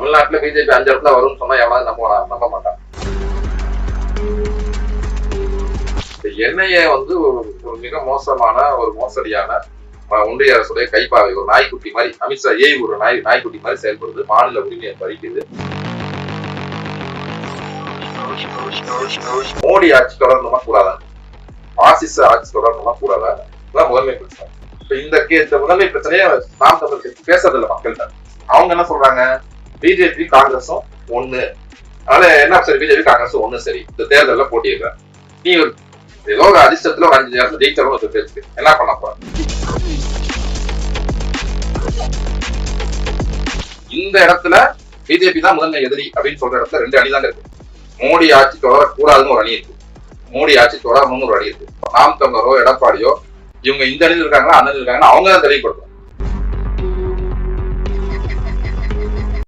தமிழ்நாட்டுல பிஜேபி 5 இடத்துல வரும்னு சொன்னா எவனாவது நம்ப மாட்டான். என்ஐஏ ஒரு மிக மோசமான ஒரு மோசடியான ஒன்றிய அரசுடைய கைப்பாவை, ஒரு நாய்க்குட்டி மாதிரி, அமித்ஷா ஏய் ஒரு நாய்க்குட்டி மாதிரி செயல்படுது, மாநில உரிமையை பறிக்குது. மோடி ஆட்சி தொடரணுமா கூடாதான், பாசிச ஆட்சி தொடரணுமா கூடாதான், முதன்மை பிரச்சனை. இந்த முதன்மை பிரச்சனையே நாம் தமிழ் கட்சி பேசுறதில்ல மக்கள்கிட்ட. அவங்க என்ன சொல்றாங்க, பிஜேபி காங்கிரஸும் ஒண்ணு, அதனால என்ன சரி பிஜேபி காங்கிரஸும் ஒண்ணு, சரி இந்த தேர்தலில் போட்டியிடுறேன், நீ ஏதோ ஒரு அதிர்ஷ்டத்துல ஒரு 5 நேரத்துல ஜெயிச்சவங்க பேச்சு என்ன பண்ண போற. இந்த இடத்துல பிஜேபி தான் முதன்மை எதிரி அப்படின்னு சொல்ற இடத்துல 2 அணி தான் இருக்கு. மோடி ஆட்சி தொடரக்கூடாதுன்னு ஒரு அணி இருக்கு, மோடி ஆட்சி தொடரணும்னு ஒரு அணி இருக்கு. நாம் தமிழரோ எடப்பாடியோ இவங்க இந்த அணியில் இருக்காங்களா அந்த அணியில் இருக்காங்கன்னா அவங்க தான் தெளிவுபடுத்தணும்.